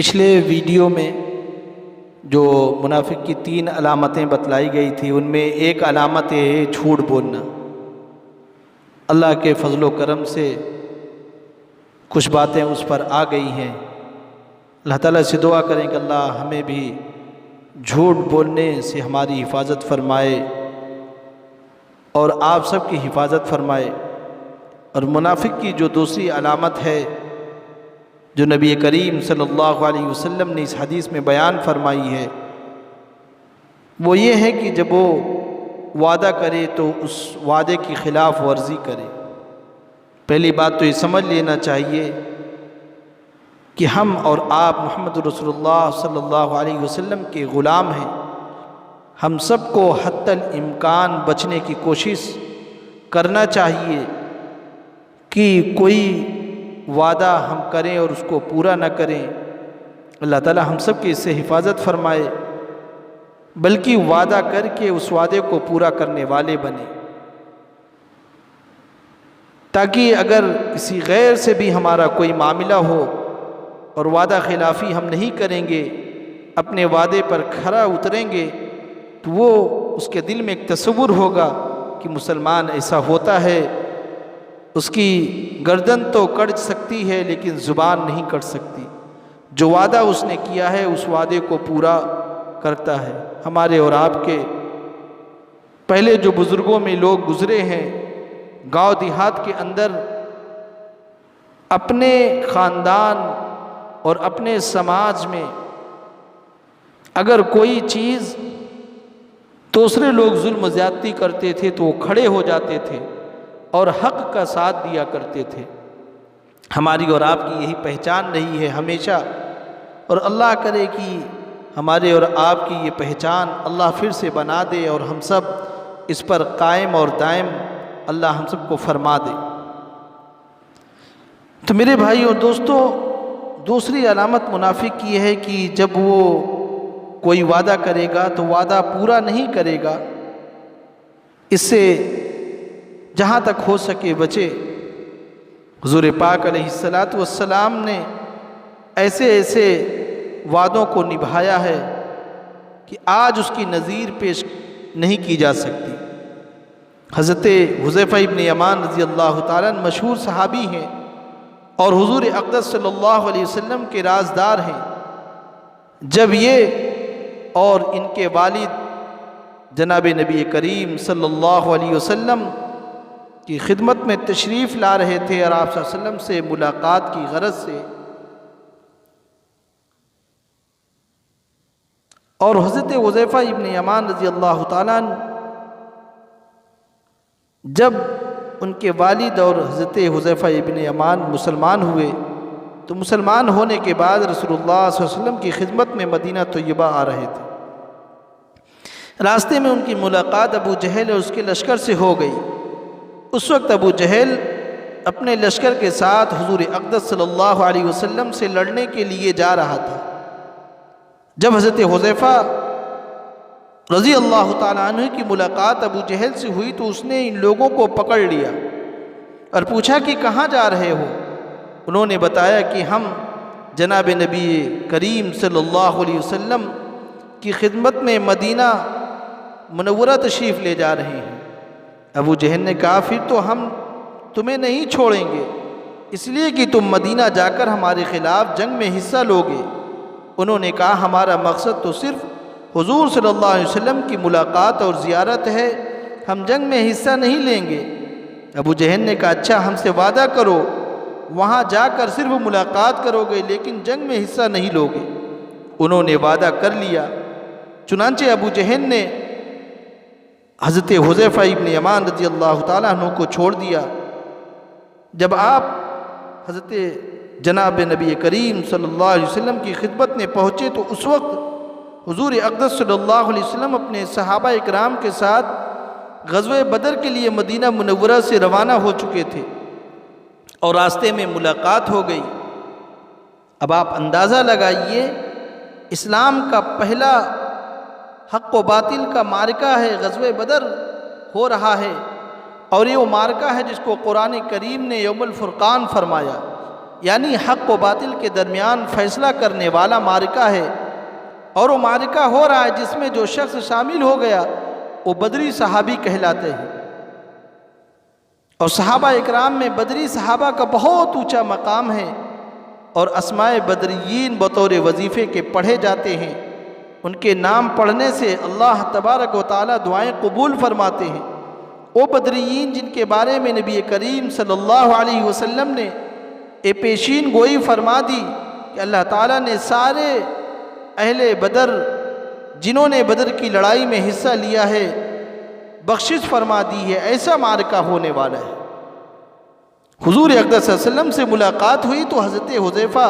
پچھلے ویڈیو میں جو منافق کی 3 علامتیں بتلائی گئی تھی، ان میں ایک علامت ہے جھوٹ بولنا۔ اللہ کے فضل و کرم سے کچھ باتیں اس پر آ گئی ہیں۔ اللہ تعالیٰ سے دعا کریں کہ اللہ ہمیں بھی جھوٹ بولنے سے ہماری حفاظت فرمائے اور آپ سب کی حفاظت فرمائے۔ اور منافق کی جو دوسری علامت ہے جو نبی کریم صلی اللہ علیہ وسلم نے اس حدیث میں بیان فرمائی ہے، وہ یہ ہے کہ جب وہ وعدہ کرے تو اس وعدے کی خلاف ورزی کرے۔ پہلی بات تو یہ سمجھ لینا چاہیے کہ ہم اور آپ محمد رسول اللہ صلی اللہ علیہ وسلم کے غلام ہیں۔ ہم سب کو حتی الامکان بچنے کی کوشش کرنا چاہیے کہ کوئی وعدہ ہم کریں اور اس کو پورا نہ کریں۔ اللہ تعالی ہم سب کی اس سے حفاظت فرمائے، بلکہ وعدہ کر کے اس وعدے کو پورا کرنے والے بنے، تاکہ اگر کسی غیر سے بھی ہمارا کوئی معاملہ ہو اور وعدہ خلافی ہم نہیں کریں گے، اپنے وعدے پر کھرا اتریں گے، تو وہ اس کے دل میں ایک تصور ہوگا کہ مسلمان ایسا ہوتا ہے، اس کی گردن تو کٹ سکتی ہے لیکن زبان نہیں کٹ سکتی۔ جو وعدہ اس نے کیا ہے اس وعدے کو پورا کرتا ہے۔ ہمارے اور آپ کے پہلے جو بزرگوں میں لوگ گزرے ہیں، گاؤں دیہات کے اندر اپنے خاندان اور اپنے سماج میں اگر کوئی چیز دوسرے لوگ ظلم و زیادتی کرتے تھے تو وہ کھڑے ہو جاتے تھے اور حق کا ساتھ دیا کرتے تھے۔ ہماری اور آپ کی یہی پہچان رہی ہے ہمیشہ، اور اللہ کرے کہ ہمارے اور آپ کی یہ پہچان اللہ پھر سے بنا دے اور ہم سب اس پر قائم اور دائم اللہ ہم سب کو فرما دے۔ تو میرے بھائی اور دوستو، دوسری علامت منافق کی ہے کہ جب وہ کوئی وعدہ کرے گا تو وعدہ پورا نہیں کرے گا۔ اس سے جہاں تک ہو سکے بچے۔ حضور پاک علیہ السلام نے ایسے ایسے وعدوں کو نبھایا ہے کہ آج اس کی نظیر پیش نہیں کی جا سکتی۔ حضرت حذیفہ ابن یمان رضی اللہ تعالیٰ عنہ مشہور صحابی ہیں اور حضور اقدس صلی اللہ علیہ وسلم کے رازدار ہیں۔ جب یہ اور ان کے والد جناب نبی کریم صلی اللہ علیہ وسلم کی خدمت میں تشریف لا رہے تھے اور آپ صلی اللہ علیہ وسلم سے ملاقات کی غرض سے، اور حضرت حذیفہ ابن یمان رضی اللہ تعالیٰ عنہ جب ان کے والد اور حضرت حذیفہ ابن یمان مسلمان ہوئے تو مسلمان ہونے کے بعد رسول اللہ صلی اللہ علیہ وسلم کی خدمت میں مدینہ طیبہ آ رہے تھے۔ راستے میں ان کی ملاقات ابو جہل اور اس کے لشکر سے ہو گئی۔ اس وقت ابو جہل اپنے لشکر کے ساتھ حضور اقدس صلی اللہ علیہ وسلم سے لڑنے کے لیے جا رہا تھا۔ جب حضرت حذیفہ رضی اللہ تعالیٰ عنہ کی ملاقات ابو جہل سے ہوئی تو اس نے ان لوگوں کو پکڑ لیا اور پوچھا کہ کہاں جا رہے ہو؟ انہوں نے بتایا کہ ہم جناب نبی کریم صلی اللہ علیہ وسلم کی خدمت میں مدینہ منورہ تشریف لے جا رہے ہیں۔ ابو جہل نے کہا پھر تو ہم تمہیں نہیں چھوڑیں گے، اس لیے کہ تم مدینہ جا کر ہمارے خلاف جنگ میں حصہ لوگے۔ انہوں نے کہا ہمارا مقصد تو صرف حضور صلی اللہ علیہ وسلم کی ملاقات اور زیارت ہے، ہم جنگ میں حصہ نہیں لیں گے۔ ابو جہل نے کہا اچھا ہم سے وعدہ کرو، وہاں جا کر صرف ملاقات کرو گے لیکن جنگ میں حصہ نہیں لوگے۔ انہوں نے وعدہ کر لیا۔ چنانچہ ابو جہل نے حضرت حذیفہ ابن یمان رضی اللہ تعالیٰ عنہ کو چھوڑ دیا۔ جب آپ حضرت جناب نبی کریم صلی اللہ علیہ وسلم کی خدمت میں پہنچے تو اس وقت حضور اقدس صلی اللہ علیہ وسلم اپنے صحابہ اکرام کے ساتھ غزوہ بدر کے لیے مدینہ منورہ سے روانہ ہو چکے تھے اور راستے میں ملاقات ہو گئی۔ اب آپ اندازہ لگائیے، اسلام کا پہلا حق و باطل کا معرکہ ہے، غزوہ بدر ہو رہا ہے، اور یہ وہ معرکہ ہے جس کو قرآن کریم نے یوم الفرقان فرمایا۔ یعنی حق و باطل کے درمیان فیصلہ کرنے والا معرکہ ہے، اور وہ معرکہ ہو رہا ہے جس میں جو شخص شامل ہو گیا وہ بدری صحابی کہلاتے ہیں۔ اور صحابہ اکرام میں بدری صحابہ کا بہت اونچا مقام ہے، اور اسماء بدریین بطور وظیفے کے پڑھے جاتے ہیں۔ ان کے نام پڑھنے سے اللہ تبارک و تعالی دعائیں قبول فرماتے ہیں۔ وہ بدریین جن کے بارے میں نبی کریم صلی اللہ علیہ وسلم نے پیشین گوئی فرما دی کہ اللہ تعالیٰ نے سارے اہل بدر جنہوں نے بدر کی لڑائی میں حصہ لیا ہے بخشش فرما دی ہے، ایسا معرکہ ہونے والا ہے۔ حضور اقدس صلی اللہ علیہ وسلم سے ملاقات ہوئی تو حضرت حذیفہ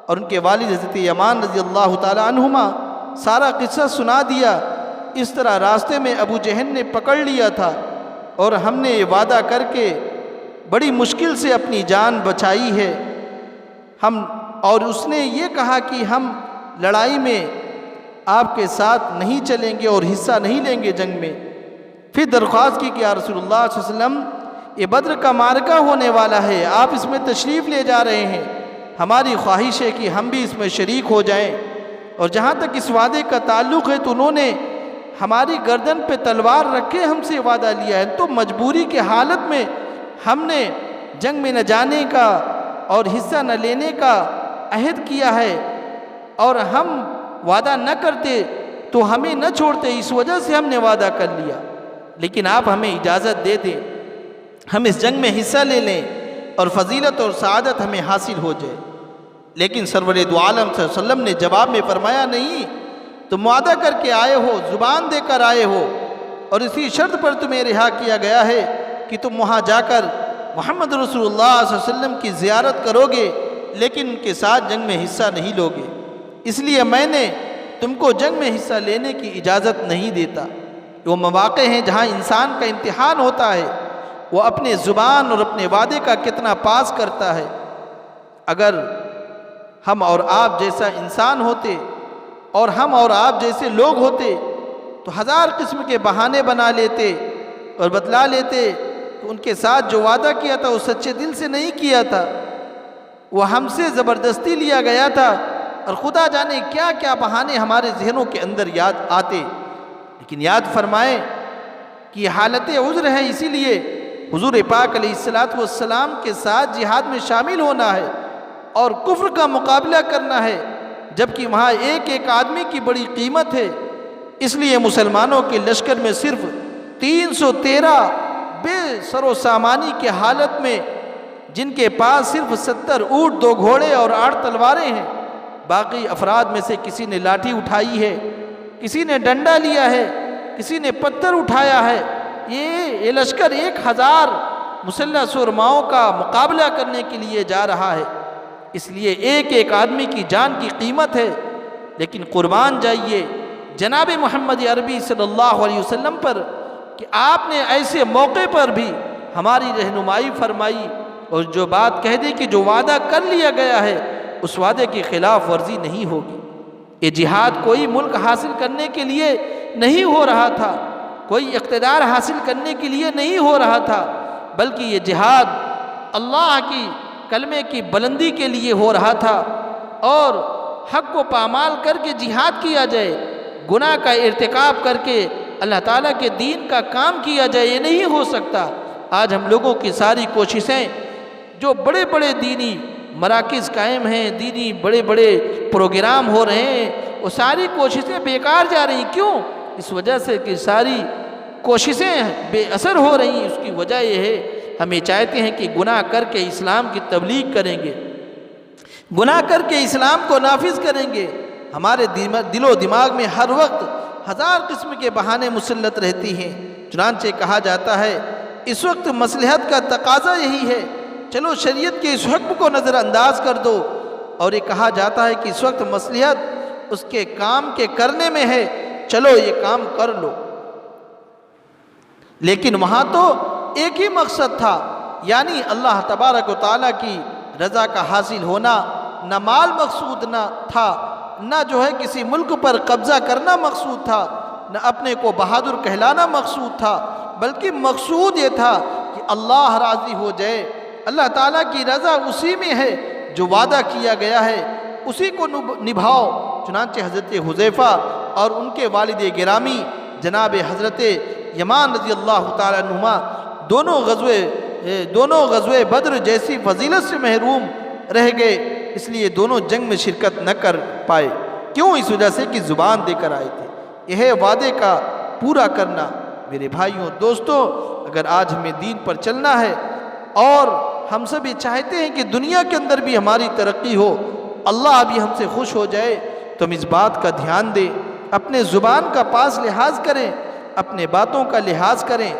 اور ان کے والد حضرت یمان رضی اللہ تعالی عنہما سارا قصہ سنا دیا۔ اس طرح راستے میں ابو جہل نے پکڑ لیا تھا، اور ہم نے یہ وعدہ کر کے بڑی مشکل سے اپنی جان بچائی ہے اور اس نے یہ کہا کہ ہم لڑائی میں آپ کے ساتھ نہیں چلیں گے اور حصہ نہیں لیں گے جنگ میں۔ پھر درخواست کی کہ یا رسول اللہ صلی اللہ علیہ وسلم، یہ بدر کا معرکہ ہونے والا ہے، آپ اس میں تشریف لے جا رہے ہیں، ہماری خواہش ہے کہ ہم بھی اس میں شریک ہو جائیں۔ اور جہاں تک اس وعدے کا تعلق ہے تو انہوں نے ہماری گردن پہ تلوار رکھے ہم سے وعدہ لیا ہے، تو مجبوری کے حالت میں ہم نے جنگ میں نہ جانے کا اور حصہ نہ لینے کا عہد کیا ہے، اور ہم وعدہ نہ کرتے تو ہمیں نہ چھوڑتے، اس وجہ سے ہم نے وعدہ کر لیا، لیکن آپ ہمیں اجازت دے دیں، ہم اس جنگ میں حصہ لے لیں اور فضیلت اور سعادت ہمیں حاصل ہو جائے۔ لیکن سرور دو عالم صلی اللہ علیہ وسلم نے جواب میں فرمایا، نہیں، تم وعدہ کر کے آئے ہو، زبان دے کر آئے ہو، اور اسی شرط پر تمہیں رہا کیا گیا ہے کہ تم وہاں جا کر محمد رسول اللہ صلی اللہ علیہ وسلم کی زیارت کرو گے، لیکن ان کے ساتھ جنگ میں حصہ نہیں لوگے، اس لیے میں نے تم کو جنگ میں حصہ لینے کی اجازت نہیں دیتا۔ وہ مواقع ہیں جہاں انسان کا امتحان ہوتا ہے، وہ اپنے زبان اور اپنے وعدے کا کتنا پاس کرتا ہے۔ اگر ہم اور آپ جیسا انسان ہوتے اور ہم اور آپ جیسے لوگ ہوتے تو ہزار قسم کے بہانے بنا لیتے اور بتلا لیتے کہ ان کے ساتھ جو وعدہ کیا تھا وہ سچے دل سے نہیں کیا تھا، وہ ہم سے زبردستی لیا گیا تھا، اور خدا جانے کیا کیا بہانے ہمارے ذہنوں کے اندر یاد آتے۔ لیکن یاد فرمائیں کہ یہ حالت عذر ہے، اسی لیے حضور پاک علیہ السلام کے ساتھ جہاد میں شامل ہونا ہے اور کفر کا مقابلہ کرنا ہے، جبکہ وہاں ایک ایک آدمی کی بڑی قیمت ہے۔ اس لیے مسلمانوں کے لشکر میں صرف 313 بے سر و سامانی کے حالت میں، جن کے پاس صرف 70 اونٹ، 2 گھوڑے اور 8 تلواریں ہیں، باقی افراد میں سے کسی نے لاٹھی اٹھائی ہے، کسی نے ڈنڈا لیا ہے، کسی نے پتھر اٹھایا ہے۔ یہ لشکر 1000 مسلح سرماؤں کا مقابلہ کرنے کے لیے جا رہا ہے، اس لیے ایک ایک آدمی کی جان کی قیمت ہے۔ لیکن قربان جائیے جناب محمد عربی صلی اللہ علیہ وسلم پر کہ آپ نے ایسے موقع پر بھی ہماری رہنمائی فرمائی، اور جو بات کہہ دی کہ جو وعدہ کر لیا گیا ہے اس وعدے کی خلاف ورزی نہیں ہوگی۔ یہ جہاد کوئی ملک حاصل کرنے کے لیے نہیں ہو رہا تھا، کوئی اقتدار حاصل کرنے کے لیے نہیں ہو رہا تھا، بلکہ یہ جہاد اللہ کی کلمے کی بلندی کے لیے ہو رہا تھا، اور حق کو پامال کر کے جہاد کیا جائے، گناہ کا ارتکاب کر کے اللہ تعالیٰ کے دین کا کام کیا جائے، یہ نہیں ہو سکتا۔ آج ہم لوگوں کی ساری کوششیں، جو بڑے بڑے دینی مراکز قائم ہیں، دینی بڑے بڑے پروگرام ہو رہے ہیں، وہ ساری کوششیں بیکار جا رہی ہیں۔ کیوں؟ اس وجہ سے کہ ساری کوششیں بے اثر ہو رہی ہیں۔ اس کی وجہ یہ ہے ہمیں چاہتے ہیں کہ گناہ کر کے اسلام کی تبلیغ کریں گے، گناہ کر کے اسلام کو نافذ کریں گے، ہمارے دل و دماغ میں ہر وقت 1000 قسم کے بہانے مسلط رہتی ہیں۔ چنانچہ کہا جاتا ہے اس وقت مصلحت کا تقاضا یہی ہے، چلو شریعت کے اس حکم کو نظر انداز کر دو، اور یہ کہا جاتا ہے کہ اس وقت مصلحت اس کے کام کے کرنے میں ہے، چلو یہ کام کر لو۔ لیکن وہاں تو ایک ہی مقصد تھا، یعنی اللہ تبارک و تعالیٰ کی رضا کا حاصل ہونا، نہ مال مقصود نہ تھا، نہ جو ہے کسی ملک پر قبضہ کرنا مقصود تھا، نہ اپنے کو بہادر کہلانا مقصود تھا، بلکہ مقصود یہ تھا کہ اللہ راضی ہو جائے، اللہ تعالیٰ کی رضا اسی میں ہے، جو وعدہ کیا گیا ہے اسی کو نبھاؤ۔ چنانچہ حضرت حذیفہ اور ان کے والد گرامی جناب حضرت یمان رضی اللہ تعالیٰ عنہما دونوں غزوے بدر جیسی فضیلت سے محروم رہ گئے، اس لیے دونوں جنگ میں شرکت نہ کر پائے۔ کیوں؟ اس وجہ سے کہ زبان دے کر آئے تھے۔ یہ ہے وعدے کا پورا کرنا۔ میرے بھائیوں دوستوں، اگر آج ہمیں دین پر چلنا ہے اور ہم سب یہ چاہتے ہیں کہ دنیا کے اندر بھی ہماری ترقی ہو، اللہ بھی ہم سے خوش ہو جائے، تو ہم اس بات کا دھیان دیں، اپنے زبان کا پاس لحاظ کریں، اپنے باتوں کا لحاظ کریں۔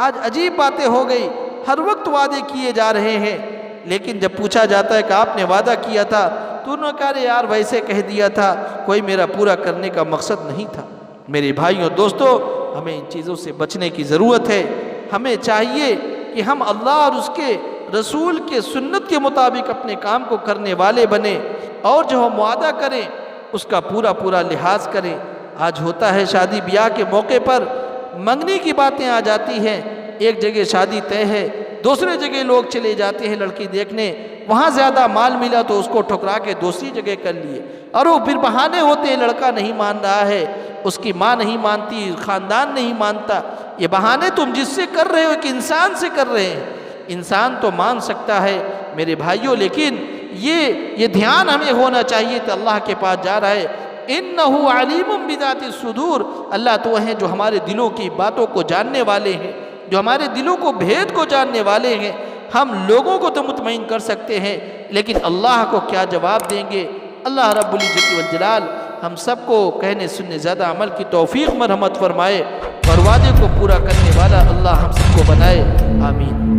آج عجیب باتیں ہو گئی، ہر وقت وعدے کیے جا رہے ہیں، لیکن جب پوچھا جاتا ہے کہ آپ نے وعدہ کیا تھا تو انہوں نے کہا یار ویسے کہہ دیا تھا، کوئی میرا پورا کرنے کا مقصد نہیں تھا۔ میرے بھائیوں دوستوں، ہمیں ان چیزوں سے بچنے کی ضرورت ہے۔ ہمیں چاہیے کہ ہم اللہ اور اس کے رسول کے سنت کے مطابق اپنے کام کو کرنے والے بنیں، اور جو ہم وعدہ کریں اس کا پورا لحاظ کریں۔ آج ہوتا ہے شادی بیاہ کے موقع پر منگنی کی باتیں آ جاتی ہیں، ایک جگہ شادی طے ہے، دوسرے جگہ لوگ چلے جاتے ہیں لڑکی دیکھنے، وہاں زیادہ مال ملا تو اس کو ٹھکرا کے دوسری جگہ کر لیے، اور وہ پھر بہانے ہوتے ہیں، لڑکا نہیں مان رہا ہے، اس کی ماں نہیں مانتی، خاندان نہیں مانتا۔ یہ بہانے تم جس سے کر رہے ہو ایک انسان سے کر رہے ہیں۔ انسان تو مان سکتا ہے میرے بھائیوں، لیکن یہ دھیان ہمیں ہونا چاہیے کہ اللہ کے پاس جا رہا ہے۔ انہ علیم بذات الصدور، اللہ تو ہے جو ہمارے دلوں کی باتوں کو جاننے والے ہیں، جو ہمارے دلوں کو بھید کو جاننے والے ہیں۔ ہم لوگوں کو تو مطمئن کر سکتے ہیں، لیکن اللہ کو کیا جواب دیں گے؟ اللہ رب العزت والجلال ہم سب کو کہنے سننے زیادہ عمل کی توفیق مرحمت فرمائے، اور وعدے کو پورا کرنے والا اللہ ہم سب کو بنائے، آمین۔